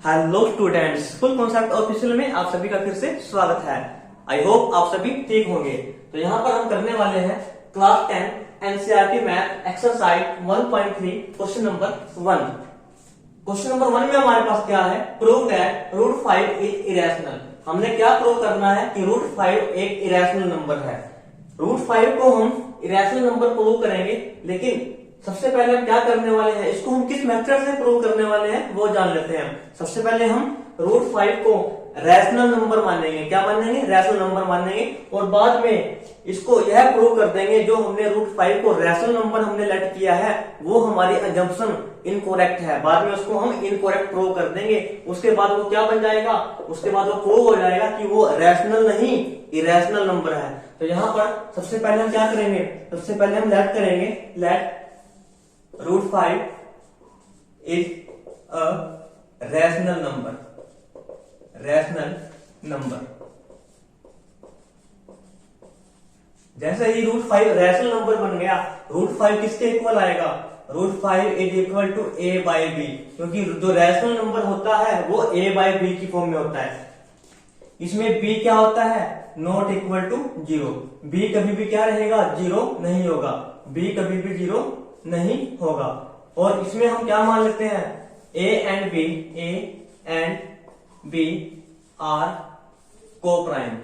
Hello students, full concept official में आप सभी का फिर से स्वागत है। आई होप आप सभी ठीक होंगे। तो यहाँ पर हम करने वाले हैं class 10 NCERT math exercise 1.3 question number 1। Question number 1 में हमारे पास क्या है? Prove that root 5 is irrational. हमने क्या प्रूव करना है कि रूट 5 एक इरेशनल नंबर है। रूट 5 को हम इरेशनल नंबर प्रूव करेंगे, लेकिन सबसे पहले हम क्या करने वाले हैं, इसको हम किस मेथड से प्रूव करने वाले हैं वो जान लेते हैं। सबसे पहले हम रूट 5 को रैशनल नंबर मानेंगे। क्या मानेंगे? रैशनल नंबर मानेंगे। और बाद में इसको यह प्रूव कर देंगे जो हमने रूट 5 को रैशनल नंबर हमने लेट किया है वो हमारी अजम्पशन इनकोरेक्ट है। बाद में उसको हम इनकोरेक्ट प्रूव कर देंगे। उसके बाद वो क्या बन जाएगा? उसके बाद वो प्रूव हो जाएगा कि वो रैशनल नहीं इरेशनल नंबर है। तो यहाँ पर सबसे पहले हम क्या करेंगे? सबसे पहले हम लेट करेंगे, let root 5 is a rational number. Rational number. जैसे ही रूट 5 रैशनल नंबर बन गया, रूट 5 किसके इक्वल आएगा? Root 5 is equal to a by B, क्योंकि जो रैशनल नंबर होता है वो a बाई बी की फॉर्म में होता है। इसमें b क्या होता है? Not equal to 0। b कभी भी क्या रहेगा? 0 नहीं होगा। b कभी भी 0 नहीं होगा। और इसमें हम क्या मान लेते हैं? a and b are coprime.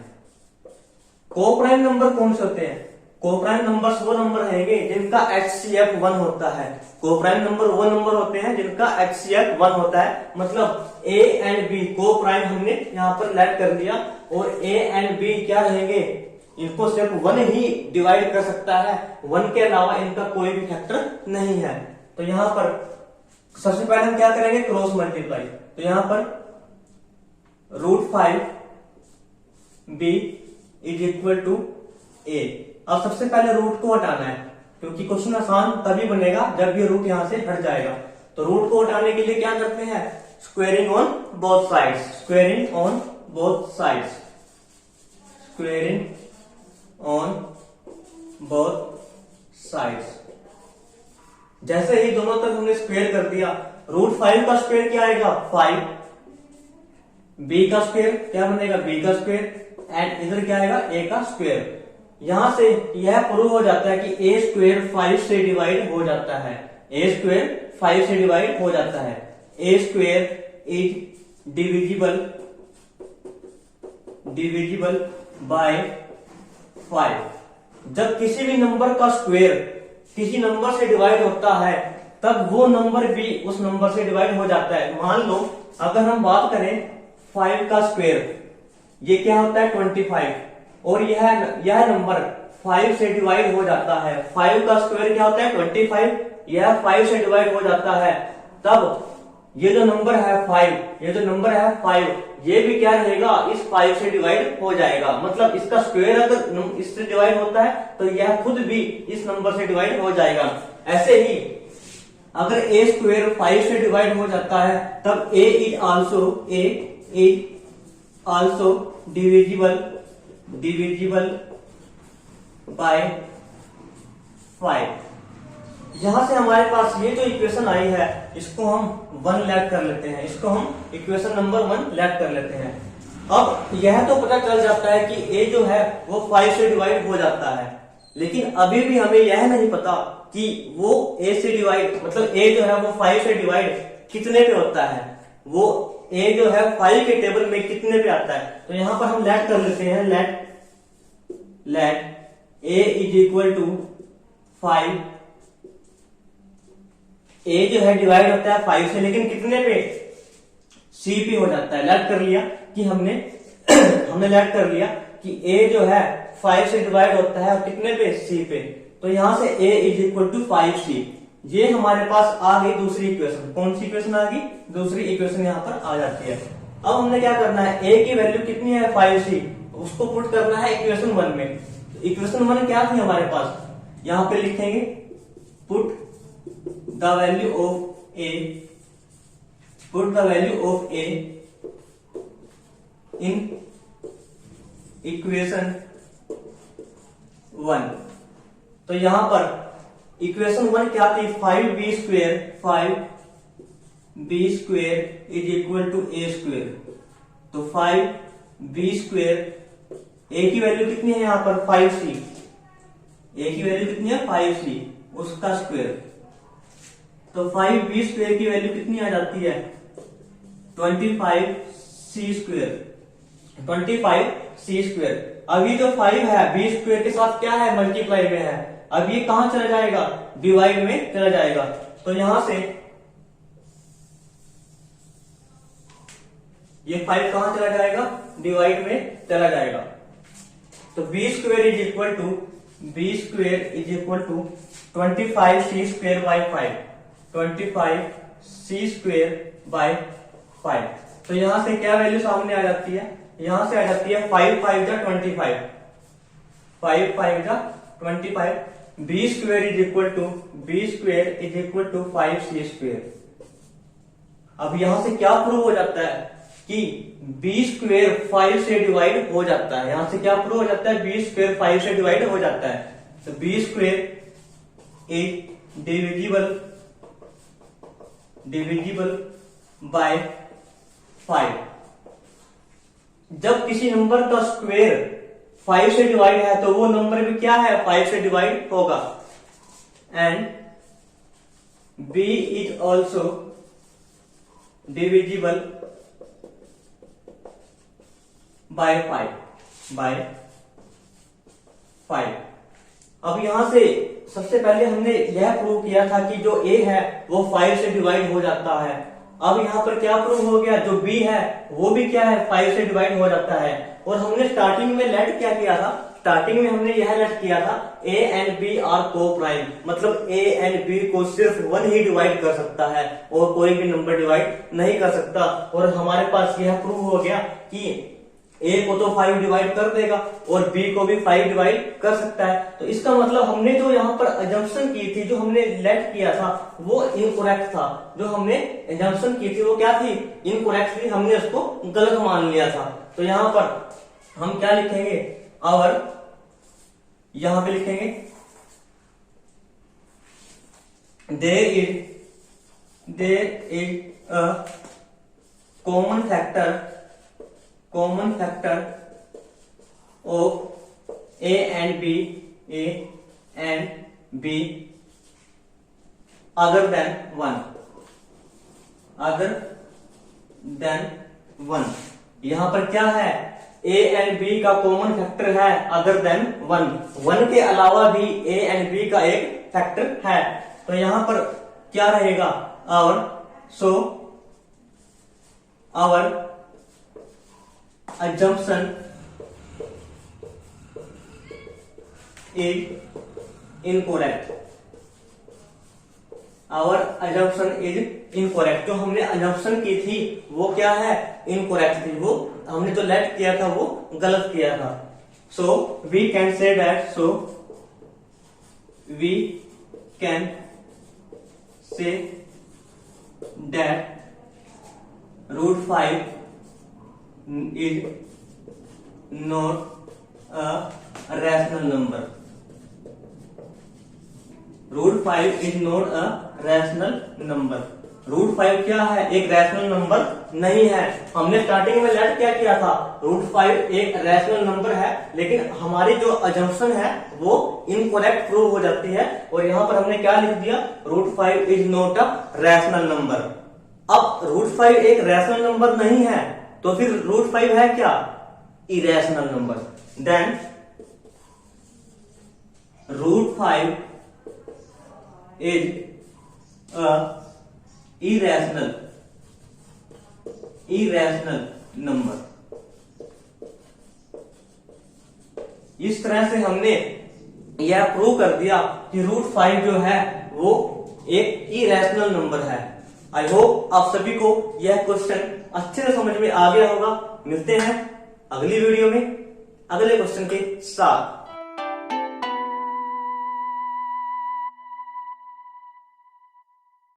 Coprime number कौन से होते हैं? कोप्राइम नंबर्स वो नंबर रहेंगे जिनका HCF 1 होता है। कोप्राइम नंबर वो नंबर होते हैं जिनका HCF 1 होता है। मतलब a एंड b कोप्राइम हमने यहाँ पर लेट कर दिया, और a एंड b क्या रहेंगे? इनको सिर्फ 1 ही डिवाइड कर सकता है, 1 के अलावा इनका कोई भी फैक्टर नहीं है। तो यहां पर सबसे पहले हम क्या करेंगे? Cross multiply. तो यहां पर root 5 b is equal to a। अब सबसे पहले रूट को हटाना है, क्योंकि क्वेश्चन आसान तभी बनेगा जब ये रूट यहां से हट जाएगा। तो रूट को हटाने के लिए क्या करते हैं? Squaring on both sides. Squaring on both sides. Squaring on both sides. जैसे ही दोनों तरफ हमने स्क्वायर कर दिया, रूट 5 का स्क्वायर क्या आएगा? 5। b का स्क्वायर क्या बनेगा? b का स्क्वायर। एंड इधर क्या आएगा? a का स्क्वायर। यहां से यह प्रूव हो जाता है कि a स्क्वायर 5 से डिवाइड हो जाता है। a स्क्वायर 5 से डिवाइड हो जाता है। a square is divisible by 5। जब किसी भी नंबर का स्क्वायर किसी नंबर से डिवाइड होता है तब वो नंबर भी उस नंबर से डिवाइड हो जाता है। मान लो अगर हम बात करें 5 का स्क्वायर, ये क्या होता है? 25, और यह नंबर 5 से डिवाइड हो जाता है। 5 का स्क्वायर क्या होता है? 25। यह 5 से डिवाइड हो जाता है, तब ये जो नंबर है 5, ये जो नंबर है 5, ये भी क्या रहेगा? इस 5 से डिवाइड हो जाएगा। मतलब इसका स्क्वायर अगर इससे डिवाइड होता है तो यह खुद भी इस नंबर से डिवाइड हो जाएगा। ऐसे ही अगर a स्क्वायर 5 से डिवाइड हो जाता है तब a is also divisible by 5। यहां से हमारे पास ये जो इक्वेशन आई है इसको हम 1 लेट कर लेते हैं। इसको हम इक्वेशन नंबर 1 लेट कर लेते हैं। अब यह तो पता चल जाता है कि a जो है वो 5 से डिवाइड हो जाता है, लेकिन अभी भी हमें यह नहीं पता कि वो a से डिवाइड मतलब a जो है वो 5 से डिवाइड कितने पे होता है। वो a जो है 5 के टेबल में कितने पे आता है। तो यहां पर हम लेट कर लेते हैं, let a is equal to 5। a जो है डिवाइड होता है 5 से, लेकिन कितने पे? c पे हो जाता है। लेट कर लिया कि हमने लेट कर लिया कि a जो है 5 से डिवाइड होता है और कितने पे? c पे। तो यहां से a is equal to 5c। ये हमारे पास आ गई दूसरी इक्वेशन। कौन सी इक्वेशन आ गई? दूसरी इक्वेशन यहां पर आ जाती है। अब हमने क्या करना है? a की वैल्यू कितनी है? 5c। उसको पुट करना है इक्वेशन 1 में। इक्वेशन 1 क्या थी हमारे पास? यहां पे लिखेंगे put the value of a in equation 1। तो यहां पर इक्वेशन 1 क्या थी? 5b square b square is equal to a square. तो 5b स्क्वेयर, ए की वैल्यू कितनी है यहाँ पर 5c, ए की वैल्यू कितनी है 5c, उसका स्क्वेयर। तो 5b स्क्वेयर की वैल्यू कितनी आ जाती है 25c स्क्वेयर, 25c स्क्वेयर। अभी जो 5 है b स्क्वेयर के साथ क्या है मल्टीप्लाई में है, अब ये कहां चला जाएगा डिवाइड में चला जाएगा। तो यहां से ये 5 कहां चला जाएगा डिवाइड में चला जाएगा। तो b square is equal to 25c square by 5, 25c square by 5। तो यहां से क्या वैल्यू सामने आ जाती है, यहां से आ जाती है 5 5 जा 25, 5 5 जा 25। b square is equal to 5c square. अब यहां से क्या प्रूव हो जाता है कि b स्क्वेयर 5 से डिवाइड हो जाता है। यहां से क्या प्रूव हो जाता है b स्क्वेयर 5 से डिवाइड हो जाता है। तो b square is divisible by 5। जब किसी नंबर का स्क्वेयर 5 से डिवाइड है तो वो नंबर भी क्या है 5 से डिवाइड होगा। And b is also divisible by 5। अब यहां से सबसे पहले हमने यह प्रूव किया था कि जो a है वो 5 से डिवाइड हो जाता है। अब यहाँ पर क्या प्रूव हो गया, जो b है वो भी क्या है 5 से डिवाइड हो जाता है। और हमने स्टार्टिंग में लेट क्या किया था, स्टार्टिंग में हमने यह लेट किया था a एंड b आर को प्राइम, मतलब a एंड b को सिर्फ 1 ही डिवाइड कर सकता है और कोई भी नंबर डिवाइड नहीं कर सकता। और हमारे पास यह प्रूव हो गया कि a को तो 5 डिवाइड कर देगा और b को भी 5 डिवाइड कर सकता है। तो इसका मतलब हमने जो यहाँ पर अजम्पशन की थी, जो हमने लेट किया था वो इनकरेक्ट था। जो हमने अजम्पशन की थी वो क्या थी इनकरेक्ट थी, हमने उसको गलत मान लिया था। तो यहाँ पर हम क्या लिखेंगे, और यहां पे लिखेंगे there is a common factor of a and b other than 1। यहां पर क्या है a एंड b का कॉमन फैक्टर है अदर देन 1 के अलावा भी a एंड b का एक फैक्टर है। तो यहां पर क्या रहेगा our assumption is incorrect। Our assumption is incorrect। जो हमने assumption की थी वो क्या है incorrect थी, वो हमने जो लेट किया था वो गलत किया था। So we can say that root 5 is not a rational number। Root 5 is not a rational number. Root 5 क्या है, एक रैशनल नंबर नहीं है। हमने स्टार्टिंग में लेट क्या किया था, रूट 5 एक रैशनल नंबर है, लेकिन हमारी जो अजम्पशन है वो इनकरेक्ट प्रूव हो जाती है। और यहां पर हमने क्या लिख दिया, root 5 is not a rational number. अब रूट 5 एक रैशनल नंबर नहीं है तो फिर रूट 5 है क्या, irrational number. Then root 5 is a irrational number। इस तरह से हमने यह प्रूव कर दिया कि रूट 5 जो है वो एक इरेशनल नंबर है। आई होप आप सभी को यह क्वेश्चन अच्छे से समझ में आ गया होगा। मिलते हैं अगली वीडियो में अगले क्वेश्चन के साथ।